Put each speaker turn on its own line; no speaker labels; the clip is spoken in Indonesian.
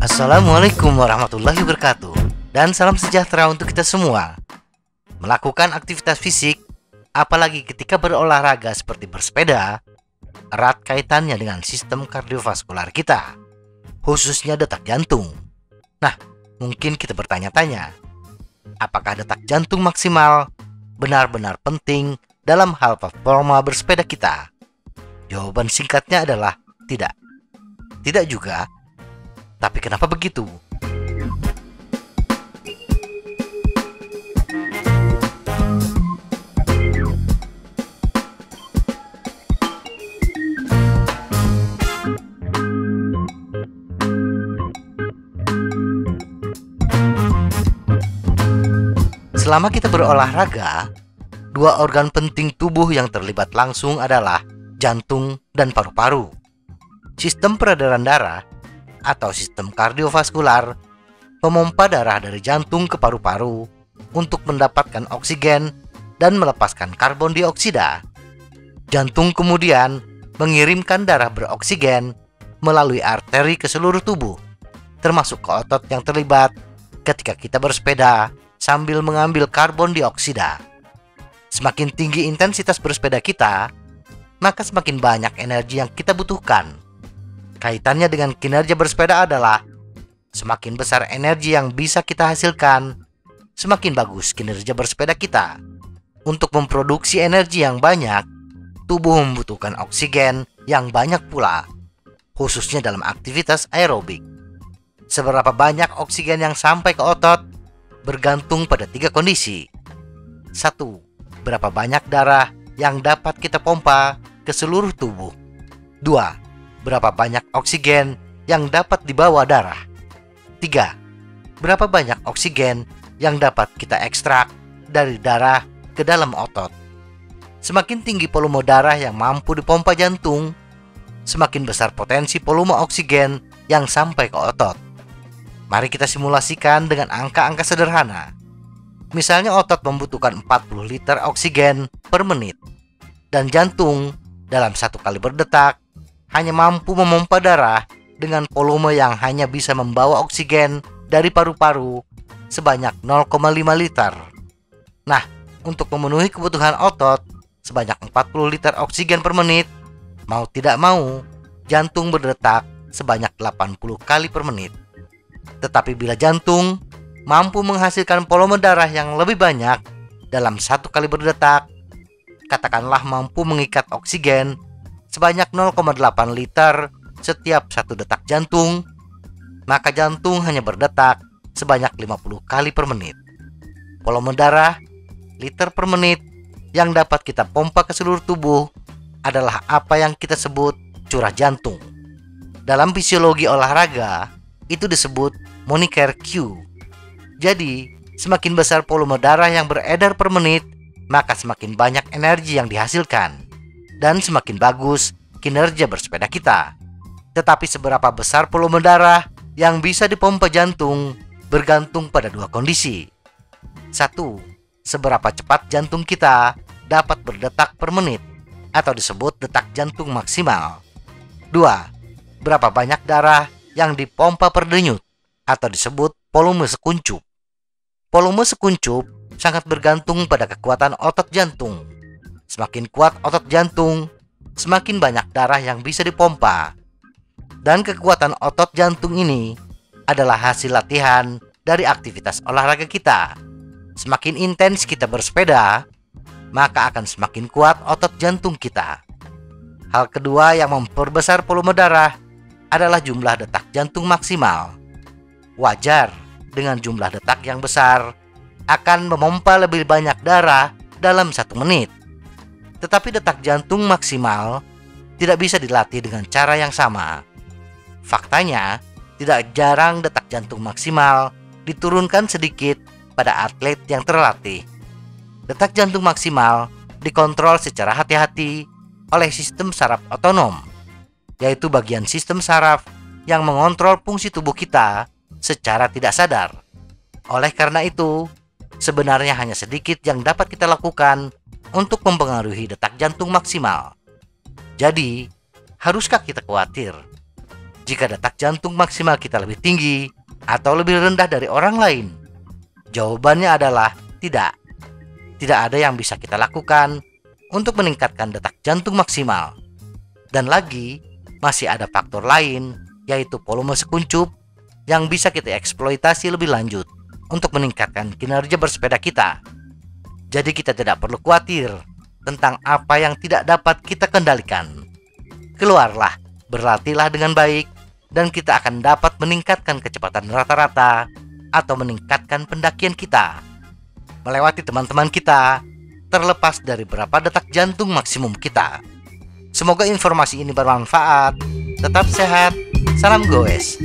Assalamualaikum warahmatullahi wabarakatuh. Dan salam sejahtera untuk kita semua. Melakukan aktivitas fisik, apalagi ketika berolahraga seperti bersepeda, erat kaitannya dengan sistem kardiovaskular kita, khususnya detak jantung. Nah, mungkin kita bertanya-tanya, apakah detak jantung maksimal benar-benar penting dalam hal performa bersepeda kita? Jawaban singkatnya adalah tidak. Tidak juga. Tapi kenapa begitu? Selama kita berolahraga, dua organ penting tubuh yang terlibat langsung adalah jantung dan paru-paru. Sistem peredaran darah atau sistem kardiovaskular memompa darah dari jantung ke paru-paru untuk mendapatkan oksigen dan melepaskan karbon dioksida. Jantung kemudian mengirimkan darah beroksigen melalui arteri ke seluruh tubuh, termasuk ke otot yang terlibat ketika kita bersepeda sambil mengambil karbon dioksida. Semakin tinggi intensitas bersepeda kita, maka semakin banyak energi yang kita butuhkan. Kaitannya dengan kinerja bersepeda adalah semakin besar energi yang bisa kita hasilkan, semakin bagus kinerja bersepeda kita. Untuk memproduksi energi yang banyak, tubuh membutuhkan oksigen yang banyak pula, khususnya dalam aktivitas aerobik. Seberapa banyak oksigen yang sampai ke otot bergantung pada 3 kondisi. 1. Berapa banyak darah yang dapat kita pompa ke seluruh tubuh. 2. Berapa banyak oksigen yang dapat dibawa darah. 3. Berapa banyak oksigen yang dapat kita ekstrak dari darah ke dalam otot. Semakin tinggi volume darah yang mampu dipompa jantung, semakin besar potensi volume oksigen yang sampai ke otot. Mari kita simulasikan dengan angka-angka sederhana. Misalnya otot membutuhkan 40 liter oksigen per menit, dan jantung dalam 1 kali berdetak hanya mampu memompa darah dengan volume yang hanya bisa membawa oksigen dari paru-paru sebanyak 0,5 liter. Nah, untuk memenuhi kebutuhan otot sebanyak 40 liter oksigen per menit, mau tidak mau, jantung berdetak sebanyak 80 kali per menit. Tetapi bila jantung mampu menghasilkan volume darah yang lebih banyak dalam 1 kali berdetak, katakanlah mampu mengikat oksigen sebanyak 0,8 liter setiap 1 detak jantung, maka jantung hanya berdetak sebanyak 50 kali per menit. Volume darah liter per menit yang dapat kita pompa ke seluruh tubuh adalah apa yang kita sebut curah jantung. Dalam fisiologi olahraga, itu disebut Moniker Q. Jadi, semakin besar volume darah yang beredar per menit, maka semakin banyak energi yang dihasilkan dan semakin bagus kinerja bersepeda kita. Tetapi seberapa besar volume darah yang bisa dipompa jantung bergantung pada 2 kondisi. 1. Seberapa cepat jantung kita dapat berdetak per menit atau disebut detak jantung maksimal. 2. Berapa banyak darah yang dipompa per denyut atau disebut volume sekuncup. Volume sekuncup sangat bergantung pada kekuatan otot jantung. Semakin kuat otot jantung, semakin banyak darah yang bisa dipompa. Dan kekuatan otot jantung ini adalah hasil latihan dari aktivitas olahraga kita. Semakin intens kita bersepeda, maka akan semakin kuat otot jantung kita. Hal kedua yang memperbesar volume darah adalah jumlah detak jantung maksimal. Wajar dengan jumlah detak yang besar akan memompa lebih banyak darah dalam 1 menit. Tetapi detak jantung maksimal tidak bisa dilatih dengan cara yang sama. Faktanya, tidak jarang detak jantung maksimal diturunkan sedikit pada atlet yang terlatih. Detak jantung maksimal dikontrol secara hati-hati oleh sistem saraf otonom, yaitu bagian sistem saraf yang mengontrol fungsi tubuh kita secara tidak sadar. Oleh karena itu, sebenarnya hanya sedikit yang dapat kita lakukan untuk mempengaruhi detak jantung maksimal. Jadi, haruskah kita khawatir jika detak jantung maksimal kita lebih tinggi atau lebih rendah dari orang lain? Jawabannya adalah tidak. Tidak ada yang bisa kita lakukan untuk meningkatkan detak jantung maksimal. Dan lagi, masih ada faktor lain, yaitu volume sekuncup yang bisa kita eksploitasi lebih lanjut untuk meningkatkan kinerja bersepeda kita. Jadi kita tidak perlu khawatir tentang apa yang tidak dapat kita kendalikan. Keluarlah, berlatihlah dengan baik, dan kita akan dapat meningkatkan kecepatan rata-rata atau meningkatkan pendakian kita, melewati teman-teman kita, terlepas dari berapa detak jantung maksimum kita. Semoga informasi ini bermanfaat. Tetap sehat, salam goes.